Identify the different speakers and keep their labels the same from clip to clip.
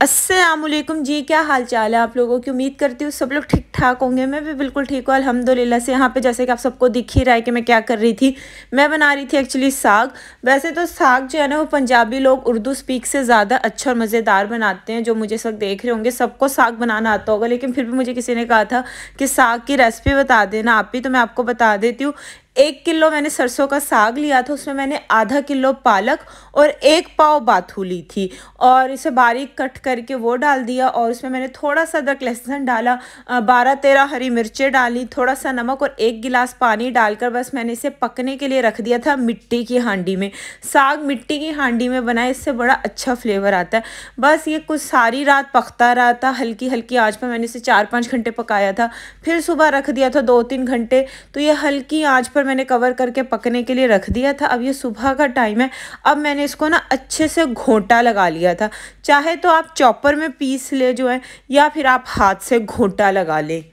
Speaker 1: अस्सलामुअलैकुम जी, क्या हाल चाल है आप लोगों की। उम्मीद करती हूँ सब लोग ठीक ठाक होंगे। मैं भी बिल्कुल ठीक हूँ अल्हम्दुलिल्लाह से। यहाँ पे जैसे कि आप सबको दिख ही रहा है कि मैं क्या कर रही थी। मैं बना रही थी एक्चुअली साग। वैसे तो साग जो है ना वो पंजाबी लोग उर्दू स्पीक से ज़्यादा अच्छा और मज़ेदार बनाते हैं। जो मुझे सब देख रहे होंगे सबको साग बनाना आता होगा, लेकिन फिर भी मुझे किसी ने कहा था कि साग की रेसिपी बता देना आप ही, तो मैं आपको बता देती हूँ। 1 किलो मैंने सरसों का साग लिया था, उसमें मैंने आधा किलो पालक और 1 पाव बाथू ली थी और इसे बारीक कट करके वो डाल दिया। और उसमें मैंने थोड़ा सा अदरक लहसुन डाला, 12-13 हरी मिर्चें डाली, थोड़ा सा नमक और 1 गिलास पानी डालकर बस मैंने इसे पकने के लिए रख दिया था मिट्टी की हांडी में। साग मिट्टी की हांडी में बनाए, इससे बड़ा अच्छा फ्लेवर आता है। बस ये कुछ सारी रात पकता रहा था, हल्की हल्की आँच पर मैंने इसे 4-5 घंटे पकाया था। फिर सुबह रख दिया था 2-3 घंटे, तो ये हल्की आँच पर मैंने कवर करके पकने के लिए रख दिया था। अब ये सुबह का टाइम है। अब मैंने इसको ना अच्छे से घोंटा लगा लिया था। चाहे तो आप चॉपर में पीस ले जो है, या फिर आप हाथ से घोंटा लगा लें।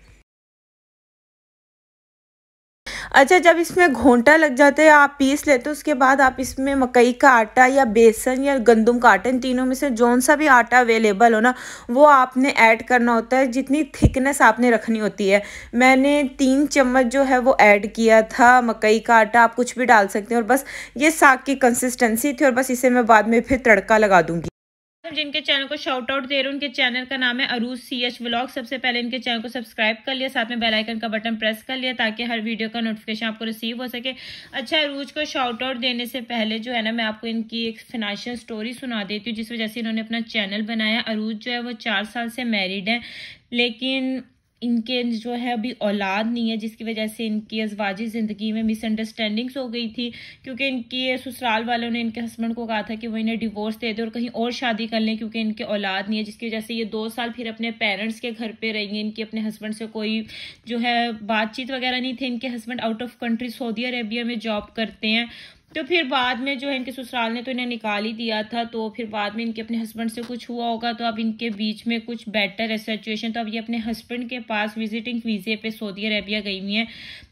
Speaker 1: अच्छा, जब इसमें घोंटा लग जाता है आप पीस लेते हो, उसके बाद आप इसमें मकई का आटा या बेसन या गंदम का आटा, इन तीनों में से जौन सा भी आटा अवेलेबल हो ना वो आपने ऐड करना होता है। जितनी थिकनेस आपने रखनी होती है, मैंने 3 चम्मच जो है वो ऐड किया था मकई का आटा। आप कुछ भी डाल सकते हैं। और बस ये साग की कंसिस्टेंसी थी और बस इसे मैं बाद में फिर तड़का लगा दूंगी। जिनके चैनल को शाउट आउट दे रहे हैं उनके चैनल का नाम है अरूज CH व्लॉग। सबसे पहले इनके चैनल को सब्सक्राइब कर लिया, साथ में बेल आइकन का बटन प्रेस कर लिया ताकि हर वीडियो का नोटिफिकेशन आपको रिसीव हो सके। अच्छा, अरूज को शाउट आउट देने से पहले जो है ना मैं आपको इनकी एक फाइनेंशियल स्टोरी सुना देती हूँ जिस वजह से इन्होंने अपना चैनल बनाया। अरूज जो है वो 4 साल से मैरिड है, लेकिन इनके जो है अभी औलाद नहीं है, जिसकी वजह से इनकी अज़वाजी ज़िंदगी में मिसअंडरस्टैंडिंग्स हो गई थी। क्योंकि इनकी ससुराल वालों ने इनके हस्बैंड को कहा था कि वो इन्हें डिवोर्स दे दे और कहीं और शादी कर लें, क्योंकि इनके औलाद नहीं है। जिसकी वजह से ये 2 साल फिर अपने पेरेंट्स के घर पे रहेंगे। इनके अपने हस्बैंड से कोई जो है बातचीत वगैरह नहीं थी। इनके husband out of country Saudi Arabia में जॉब करते हैं। तो फिर बाद में जो है इनके ससुराल ने तो इन्हें निकाल ही दिया था। तो फिर बाद में इनके अपने हस्बैंड से कुछ हुआ होगा, तो अब इनके बीच में कुछ बेटर है सिचुएशन। तो अब ये अपने हस्बैंड के पास विजिटिंग वीज़े पे सऊदी अरेबिया गई हुई हैं।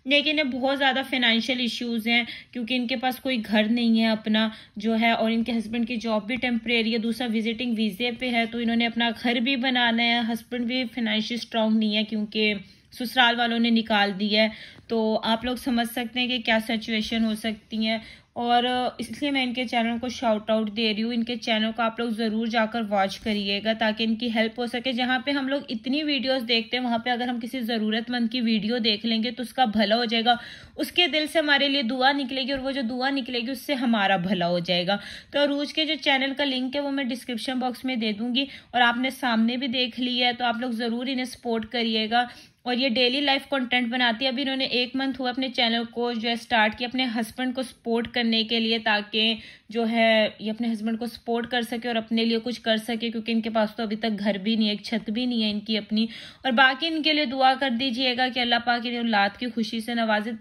Speaker 1: लेकिन ये बहुत ज़्यादा फाइनेंशियल इश्यूज़ हैं, क्योंकि इनके पास कोई घर नहीं है अपना जो है, और इनके हस्बैंड की जॉब भी टेम्परेरी है, दूसरा विजिटिंग वीज़े पे है। तो इन्होंने अपना घर भी बनाना है। हस्बैंड भी फाइनेंशियल स्ट्रॉन्ग नहीं है क्योंकि ससुराल वालों ने निकाल दिया है। तो आप लोग समझ सकते हैं कि क्या सिचुएशन हो सकती है। और इसलिए मैं इनके चैनल को शाउट आउट दे रही हूँ। इनके चैनल को आप लोग ज़रूर जाकर वॉच करिएगा ताकि इनकी हेल्प हो सके। जहाँ पे हम लोग इतनी वीडियोस देखते हैं, वहाँ पे अगर हम किसी ज़रूरतमंद की वीडियो देख लेंगे तो उसका भला हो जाएगा, उसके दिल से हमारे लिए दुआ निकलेगी और वो जो दुआ निकलेगी उससे हमारा भला हो जाएगा। तो अरूज के जो चैनल का लिंक है वो मैं डिस्क्रिप्शन बॉक्स में दे दूँगी, और आपने सामने भी देख लिया है। तो आप लोग ज़रूर इन्हें सपोर्ट करिएगा। और ये डेली लाइफ कंटेंट बनाती है। अभी इन्होंने 1 मंथ हुआ अपने चैनल को जो है स्टार्ट किया अपने हस्बैंड को सपोर्ट करने के लिए, ताकि जो है ये अपने हस्बैंड को सपोर्ट कर सके और अपने लिए कुछ कर सके, क्योंकि इनके पास तो अभी तक घर भी नहीं है, एक छत भी नहीं है इनकी अपनी। और बाकी इनके लिए दुआ कर दीजिएगा कि अल्लाह पाक इन्हें औलाद की खुशी से नवाजे।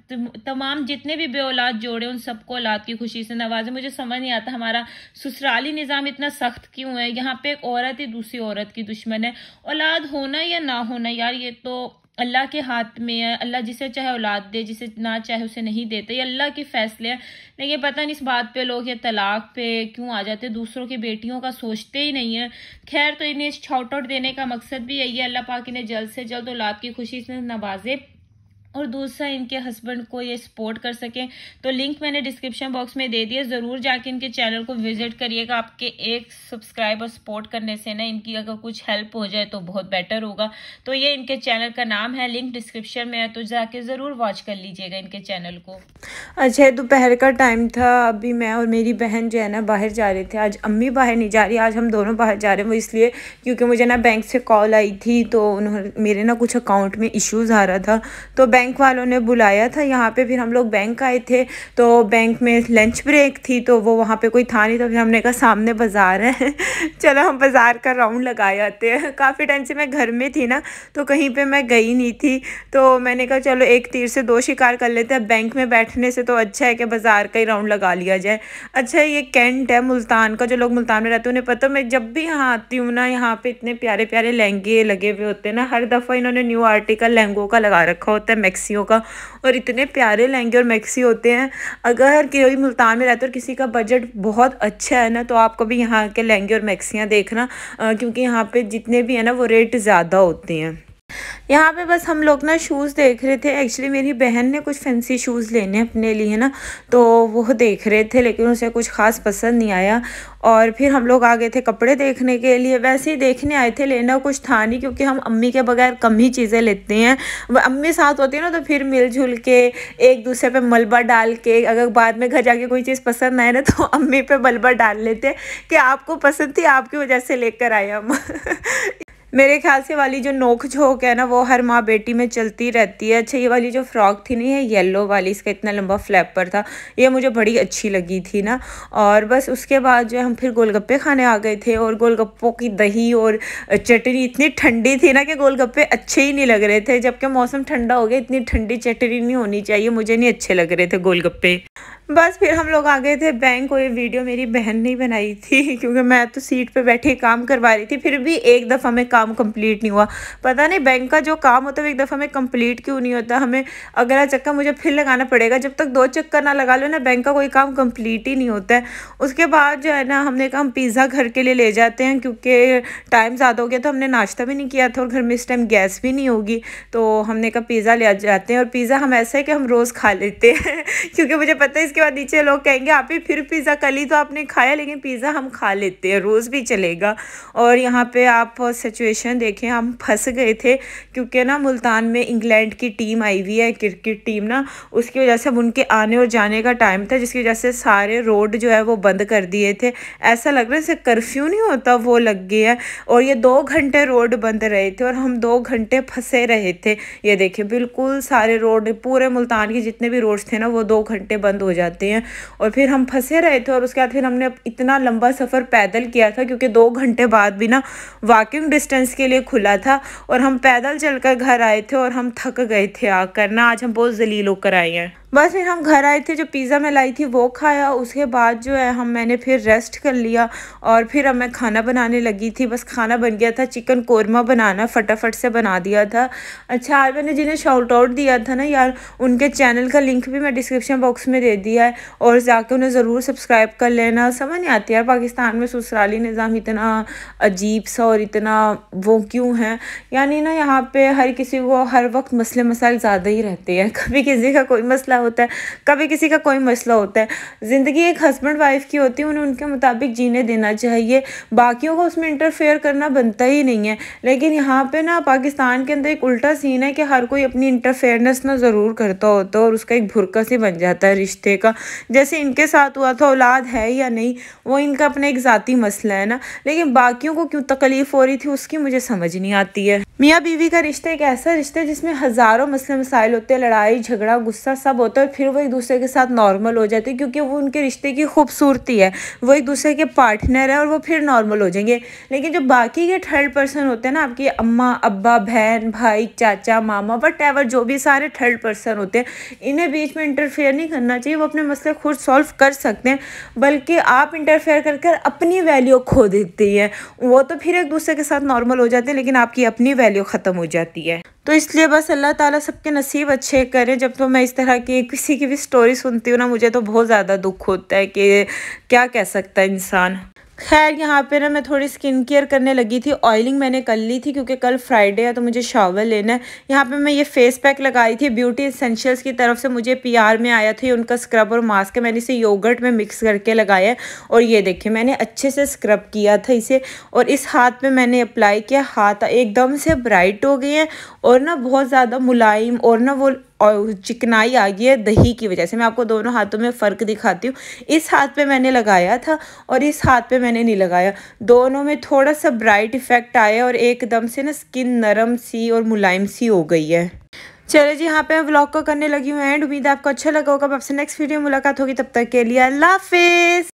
Speaker 1: तमाम जितने भी बे औलाद जोड़े उन सबको औलाद की खुशी से नवाजे। मुझे समझ नहीं आता हमारा ससुराली निज़ाम इतना सख्त क्यों है। यहाँ पे एक औरत ही दूसरी औरत की दुश्मन है। औलाद होना या ना होना यार, ये तो अल्लाह के हाथ में है। अल्लाह जिसे चाहे औलाद दे, जिसे ना चाहे उसे नहीं देते। ये अल्लाह के फैसले हैं। लेकिन पता नहीं इस बात पे लोग ये तलाक पे क्यों आ जाते, दूसरों की बेटियों का सोचते ही नहीं है। खैर, तो इन्हें शाउट आउट देने का मकसद भी यही है, अल्लाह पाक इन्हें जल्द से जल्द औलाद की खुशी से नवाजे और दूसरा इनके हस्बैंड को ये सपोर्ट कर सकें। तो लिंक मैंने डिस्क्रिप्शन बॉक्स में दे दिया, ज़रूर जाके इनके चैनल को विजिट करिएगा। आपके एक सब्सक्राइब और सपोर्ट करने से ना इनकी अगर कुछ हेल्प हो जाए तो बहुत बेटर होगा। तो ये इनके चैनल का नाम है, लिंक डिस्क्रिप्शन में है, तो जाके ज़रूर वॉच कर लीजिएगा इनके चैनल को। अच्छा, दोपहर का टाइम था। अभी मैं और मेरी बहन जो है ना बाहर जा रहे थे। आज अम्मी बाहर नहीं जा रही, आज हम दोनों बाहर जा रहे हैं। वो इसलिए क्योंकि मुझे ना बैंक से कॉल आई थी, तो उन्होंने मेरे ना कुछ अकाउंट में इश्यूज़ आ रहा था, तो बैंक वालों ने बुलाया था यहाँ पे। फिर हम लोग बैंक आए थे, तो बैंक में लंच ब्रेक थी, तो वो वहाँ पे कोई था नहीं। तो फिर हमने कहा सामने बाज़ार है चलो हम बाज़ार का राउंड लगा आते हैं। काफ़ी टाइम से मैं घर में थी ना, तो कहीं पे मैं गई नहीं थी, तो मैंने कहा चलो एक तीर से 2 शिकार कर लेते हैं। बैंक में बैठने से तो अच्छा है कि बाज़ार का ही राउंड लगा लिया जाए। अच्छा, ये कैंट है मुल्तान का। जो लोग मुल्तान में रहते हैं उन्हें पता, मैं जब भी यहाँ आती हूँ ना, यहाँ पे इतने प्यारे प्यारे लहंगे लगे हुए होते हैं ना। हर दफ़ा इन्होंने न्यू आर्टिकल लहंगों का लगा रखा होता है, मैक्सियों का, और इतने प्यारे लहंगे और मैक्सी होते हैं। अगर कोई मुल्तान में रहता है और किसी का बजट बहुत अच्छा है ना, तो आप कभी यहाँ के लहंगे और मैक्सियाँ देखना, क्योंकि यहाँ पे जितने भी है ना वो रेट ज़्यादा होते हैं। यहाँ पे बस हम लोग ना शूज़ देख रहे थे। एक्चुअली मेरी बहन ने कुछ फैंसी शूज़ लेने अपने लिए ना, तो वो देख रहे थे, लेकिन उसे कुछ ख़ास पसंद नहीं आया। और फिर हम लोग आ गए थे कपड़े देखने के लिए। वैसे ही देखने आए थे, लेना कुछ था नहीं, क्योंकि हम अम्मी के बगैर कम ही चीज़ें लेते हैं। अम्मी साथ होती है ना, तो फिर मिलजुल के एक दूसरे पे मलबा डाल के, अगर बाद में घर जाके कोई चीज़ पसंद आए ना, तो अम्मी पे मलबा डाल लेते कि आपको पसंद थी, आपकी वजह से लेकर आए हम। मेरे ख्याल से वाली जो नोक झोंक है ना, वो हर माँ बेटी में चलती रहती है। अच्छा, ये वाली जो फ्रॉक थी ना, ये येलो वाली, इसका इतना लंबा फ्लैपर था, ये मुझे बड़ी अच्छी लगी थी ना। और बस उसके बाद जो है हम फिर गोलगप्पे खाने आ गए थे, और गोलगप्पों की दही और चटनी इतनी ठंडी थी ना कि गोलगप्पे अच्छे ही नहीं लग रहे थे। जबकि मौसम ठंडा हो गया, इतनी ठंडी चटनी नहीं होनी चाहिए, मुझे नहीं अच्छे लग रहे थे गोलगप्पे। बस फिर हम लोग आ गए थे बैंक। और ये वीडियो मेरी बहन ने बनाई थी, क्योंकि मैं तो सीट पे बैठे काम करवा रही थी। फिर भी एक दफ़ा में काम कंप्लीट नहीं हुआ। पता नहीं बैंक का जो काम होता है वो एक दफ़ा में कंप्लीट क्यों नहीं होता। हमें अगला चक्कर मुझे फिर लगाना पड़ेगा। जब तक 2 चक्कर ना लगा लो ना, बैंक का कोई काम कंप्लीट ही नहीं होता है। उसके बाद जो है ना, हमने कहा हम पिज़्ज़ा घर के लिए ले जाते हैं, क्योंकि टाइम ज़्यादा हो गया। तो हमने नाश्ता भी नहीं किया था, और घर में इस टाइम गैस भी नहीं होगी, तो हमने कहा पिज़्ज़ा ले जाते हैं। और पिज़्ज़ा हम ऐसा है कि हम रोज़ खा लेते हैं क्योंकि मुझे पता है इसके बाद नीचे लोग कहेंगे आप ही फिर पिज़्ज़ा, कल ही तो आपने खाया, लेकिन पिज़्ज़ा हम खा लेते हैं, रोज़ भी चलेगा। और यहाँ पे आप सिचुएशन देखें, हम फंस गए थे, क्योंकि ना मुल्तान में इंग्लैंड की टीम आई हुई है, क्रिकेट टीम ना, उसकी वजह से अब उनके आने और जाने का टाइम था, जिसकी वजह से सारे रोड जो है वो बंद कर दिए थे। ऐसा लग रहा है जैसे कर्फ्यू नहीं होता, वो लग गया है। और ये 2 घंटे रोड बंद रहे थे, और हम 2 घंटे फंसे रहे थे। ये देखिए, बिल्कुल सारे रोड, पूरे मुल्तान के जितने भी रोड्स थे ना, वो 2 घंटे बंद हो जाते हैं। और फिर हम फंसे रहे थे, और उसके बाद फिर हमने इतना लंबा सफ़र पैदल किया था, क्योंकि 2 घंटे बाद भी ना वॉकिंग डिस्टेंस के लिए खुला था, और हम पैदल चलकर घर आए थे, और हम थक गए थे आकर ना। आज हम बहुत जलील होकर आए हैं। बस फिर हम घर आए थे, जो पिज़्ज़ा मैं लाई थी वो खाया। उसके बाद जो है मैंने फिर रेस्ट कर लिया, और फिर अब मैं खाना बनाने लगी थी। बस खाना बन गया था, चिकन कोरमा बनाना फटाफट से बना दिया था। अच्छा, आज मैंने जिन्हें शाउट आउट दिया था ना यार, उनके चैनल का लिंक भी मैं डिस्क्रिप्शन बॉक्स में दे दिया है, और जाके उन्हें ज़रूर सब्सक्राइब कर लेना। समझ नहीं आती यार, पाकिस्तान में ससुराली निज़ाम इतना अजीब सा और इतना वो क्यों है। यानी ना, यहाँ पे हर किसी को हर वक्त मसले मसाइल ज़्यादा ही रहते हैं। कभी किसी का कोई मसला होता है, कभी किसी का कोई मसला होता है। ज़िंदगी एक हस्बैंड वाइफ की होती है, उन्हें उनके मुताबिक जीने देना चाहिए, बाकियों को उसमें इंटरफेयर करना बनता ही नहीं है। लेकिन यहाँ पे ना पाकिस्तान के अंदर एक उल्टा सीन है कि हर कोई अपनी इंटरफेयरनेस ना ज़रूर करता होता है, और उसका एक भुरका सी बन जाता है रिश्ते का। जैसे इनके साथ हुआ था, औलाद है या नहीं वो इनका अपना एक ज़ाती मसला है ना, लेकिन बाकियों को क्यों तकलीफ़ हो रही थी उसकी मुझे समझ नहीं आती है। मियाँ बीवी का रिश्ता एक ऐसा रिश्ता है जिसमें हज़ारों मसले मसाइल होते हैं, लड़ाई झगड़ा गुस्सा सब होता है, और फिर वो एक दूसरे के साथ नॉर्मल हो जाते हैं, क्योंकि वो उनके रिश्ते की खूबसूरती है। वो एक दूसरे के पार्टनर है, और वो फिर नॉर्मल हो जाएंगे। लेकिन जो बाकी के थर्ड पर्सन होते हैं ना, आपकी अम्मा अब्बा बहन भाई चाचा मामा वट एवर, जो भी सारे थर्ड पर्सन होते हैं, इन्हें बीच में इंटरफेयर नहीं करना चाहिए। वो अपने मसले खुद सॉल्व कर सकते हैं, बल्कि आप इंटरफेयर कर अपनी वैल्यू खो देती है। वो तो फिर एक दूसरे के साथ नॉर्मल हो जाते हैं, लेकिन आपकी अपनी वैल्यू ख़त्म हो जाती है। तो इसलिए बस अल्लाह ताला सबके नसीब अच्छे करे। जब तो मैं इस तरह की किसी की भी स्टोरी सुनती हूँ ना, मुझे तो बहुत ज़्यादा दुख होता है कि क्या कह सकता है इंसान। खैर, यहाँ पे ना मैं थोड़ी स्किन केयर करने लगी थी। ऑयलिंग मैंने कर ली थी, क्योंकि कल फ्राइडे है तो मुझे शावर लेना है। यहाँ पे मैं ये फेस पैक लगाई थी, ब्यूटी एसेंशियल्स की तरफ से मुझे पीआर में आया था। उनका स्क्रब और मास्क है, मैंने इसे योगर्ट में मिक्स करके लगाया है। और ये देखिए, मैंने अच्छे से स्क्रब किया था इसे, और इस हाथ पे मैंने अप्लाई किया। हाथ एकदम से ब्राइट हो गए हैं, और ना बहुत ज़्यादा मुलायम, और ना वो और चिकनाई आ गई है दही की वजह से। मैं आपको दोनों हाथों में फ़र्क दिखाती हूँ। इस हाथ पे मैंने लगाया था, और इस हाथ पे मैंने नहीं लगाया। दोनों में थोड़ा सा ब्राइट इफ़ेक्ट आया, और एकदम से ना स्किन नरम सी और मुलायम सी हो गई है। चलो जी, यहाँ पे मैं व्लॉग को करने लगी हूँ एंड। उम्मीद है आपको अच्छा लगा होगा। आपसे नेक्स्ट वीडियो मुलाकात होगी, तब तक के लिए अल्लाह हाफिज़।